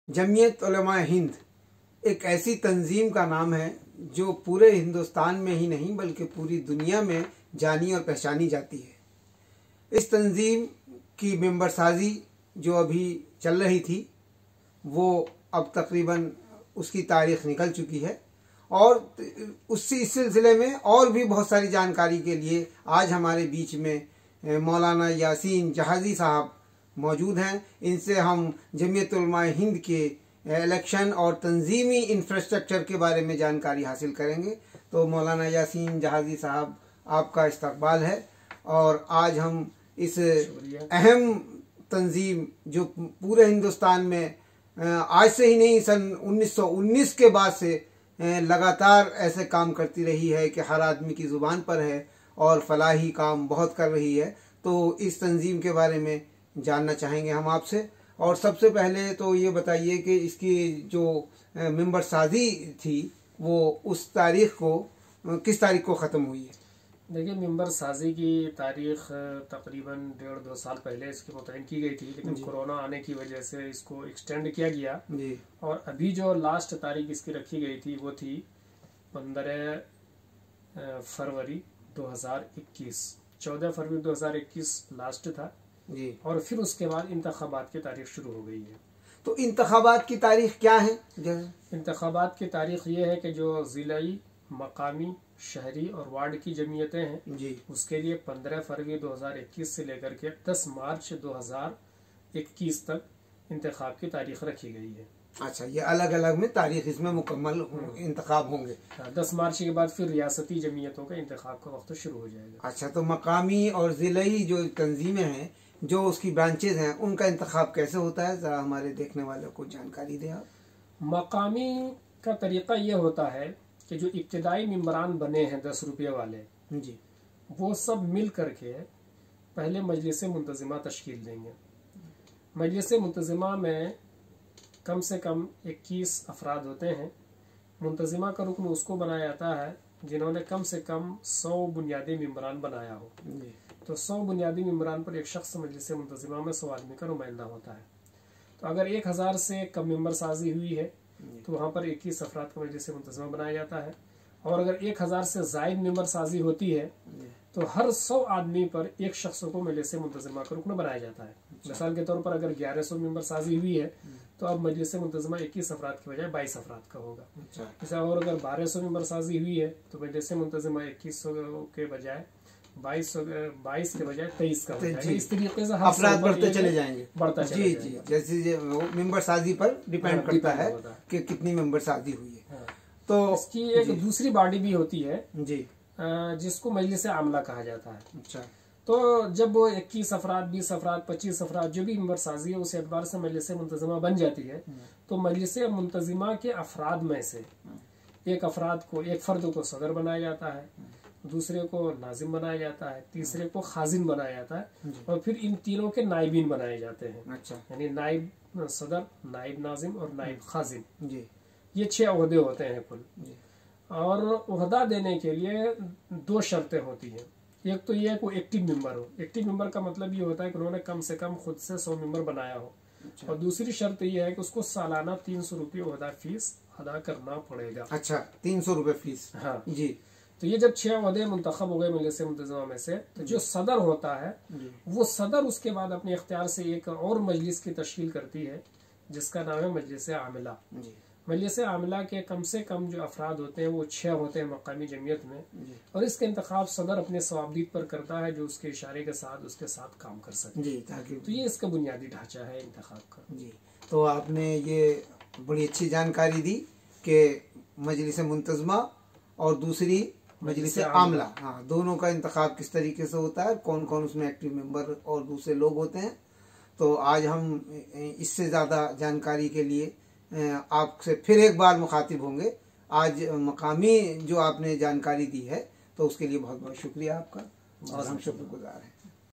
जमीयत उलमा हिंद एक ऐसी तंजीम का नाम है जो पूरे हिंदुस्तान में ही नहीं बल्कि पूरी दुनिया में जानी और पहचानी जाती है। इस तंजीम की मेंबर साजी जो अभी चल रही थी वो अब तकरीबन उसकी तारीख निकल चुकी है और इस सिलसिले में और भी बहुत सारी जानकारी के लिए आज हमारे बीच में मौलाना यासीन जहाज़ी साहब मौजूद हैं। इनसे हम जमीयत उलमा हिंद के इलेक्शन और तंजीमी इंफ्रास्ट्रक्चर के बारे में जानकारी हासिल करेंगे। तो मौलाना यासीन जहाज़ी साहब, आपका इस्तकबाल है और आज हम इस अहम तंजीम जो पूरे हिंदुस्तान में आज से ही नहीं, सन 1919 के बाद से लगातार ऐसे काम करती रही है कि हर आदमी की ज़ुबान पर है और फलाही काम बहुत कर रही है। तो इस तंजीम के बारे में जानना चाहेंगे हम आपसे। और सबसे पहले तो ये बताइए कि इसकी जो मेंबर साजी थी वो उस तारीख को किस तारीख को ख़त्म हुई है? देखिए, मेंबर साजी की तारीख तकरीबन 1.5-2 साल पहले इसकी मुतयन की गई थी, लेकिन कोरोना आने की वजह से इसको एक्सटेंड किया गया जी। और अभी जो लास्ट तारीख इसकी रखी गई थी वो थी 15 फरवरी 2021। 14 फरवरी 2021 लास्ट था जी। और फिर उसके बाद इंतखाबात की तारीख शुरू हो गई है। तो इंतखाबात की तारीख क्या है? इंतखाबात की तारीख ये है कि जो ज़िलाई, मकामी, शहरी और वार्ड की जमीयतें हैं जी, उसके लिए 15 फरवरी 2021 से लेकर के 10 मार्च 2021 तक इंतखाब की तारीख रखी गई है। अच्छा, ये अलग अलग में तारीख इसमें मुकम्मल इंतखाब होंगे। 10 मार्च के बाद फिर रियासती जमीयतों का इंतखाब का वक्त शुरू हो जाएगा। अच्छा, तो मकामी और ज़िलाई जो तंजीमें हैं, जो उसकी ब्रांचेज हैं, उनका इंतखाब कैसे होता है? ज़रा हमारे देखने वालों को जानकारी दें आप। मकामी का तरीका ये होता है कि जो इब्तिदाई मेंबरान बने हैं 10 रुपये वाले जी, वो सब मिल करके पहले मजलिस मुंतज़िमा तश्कील देंगे। मजलिस मुंतज़िमा में कम से कम 21 अफराद होते हैं। मुंतज़िमा का रुकन उसको बनाया जाता है जिन्होंने कम से कम 100 बुनियादी मेंबरान बनाया हो। तो 100 बुनियादी मेंबरान पर एक शख्स मजलिस मुंतज़िमा में 100 आदमी का नुमाइंदा होता है। तो अगर 1000 से कम मेंबर साजी हुई है तो वहाँ पर 21 अफराद का मजलिस मुंतज़िमा बनाया जाता है। और अगर 1000 से ज़ायद मेंबर साजी होती है तो हर 100 आदमी पर एक शख्स को मजलिस मुंतज़िमा का रुकन बनाया जाता है। मिसाल के तौर पर अगर 1100 मेंबर साजी हुई है तो अब मजलिस मुंतज़िमा 21 अफराद के बजाय 22 अफराद का होगा। जैसे और अगर 1200 मेंबर साजी हुई है तो मजलिस मुंतज़िमा 2100 के बजाय 22 के बजाय 23 का होगा। इस तरीके से अफराद बढ़ते चले जाएंगे, बढ़ता जी जी, जैसे मेंबर साजी पर डिपेंड करता है कि कितनी मेंबर साजी हुई है। तो इसकी एक दूसरी बॉडी भी होती है जी, जिसको मजलिस आमला कहा जाता है। अच्छा, तो जब वो 21 अफराद, 20 अफराद, 25 अफराद जो भी मेंबर साजी है उस एतबार से मजलिस मुंतज़िमा बन जाती है। तो मजलिस मुंतज़िमा के अफराद में से एक फर्द को सदर बनाया जाता है, दूसरे को नाजिम बनाया जाता है, तीसरे को खाजिन बनाया जाता है और फिर इन तीनों के नाइबीन बनाए जाते हैं। अच्छा, यानी नाइब सदर, नाइब नाजिम और नाइब खाजिन, जी, ये 6 ओहदे होते हैं कुल। और ओहदा देने के लिए 2 शर्तें होती हैं। एक तो ये को एक्टिव मेंबर हो। एक्टिव मेंबर का मतलब ये होता है कि उन्होंने कम से कम खुद से 100 मेंबर बनाया हो। अच्छा। और दूसरी शर्त ये है कि उसको सालाना 300 रुपये ओहदा फीस अदा करना पड़ेगा। अच्छा, 300 रुपये फीस। हाँ जी। तो ये जब 6 ओहदे मुंतखब हो गए मजलिस मुंतज़िमा में से, तो जो सदर होता है वो सदर उसके बाद अपने इख्तियार से एक और मजलिस की तश्कील करती है जिसका नाम है मजलिस आमिला। मजलिस आमिला के कम से कम जो अफराद होते हैं वो 6 होते हैं मकामी जमीयत में और इसका इंतखाब सदर अपने सवाबदीद पर करता है जो उसके इशारे के साथ उसके साथ काम कर सके जी, ताकि तो ये इसका बुनियादी ढांचा है इंतखाब का। जी, तो आपने ये बड़ी अच्छी जानकारी दी कि मजलिस मुंतज़िमा और दूसरी मजलिस आमला, हाँ, दोनों का इंतखाब किस तरीके से होता है, कौन कौन उसमें एक्टिव मेंबर और दूसरे लोग होते हैं। तो आज हम इससे ज़्यादा जानकारी के लिए आपसे फिर एक बार मुखातिब होंगे। आज मकामी जो आपने जानकारी दी है तो उसके लिए बहुत बहुत शुक्रिया आपका और हम शुक्रगुजार हैं।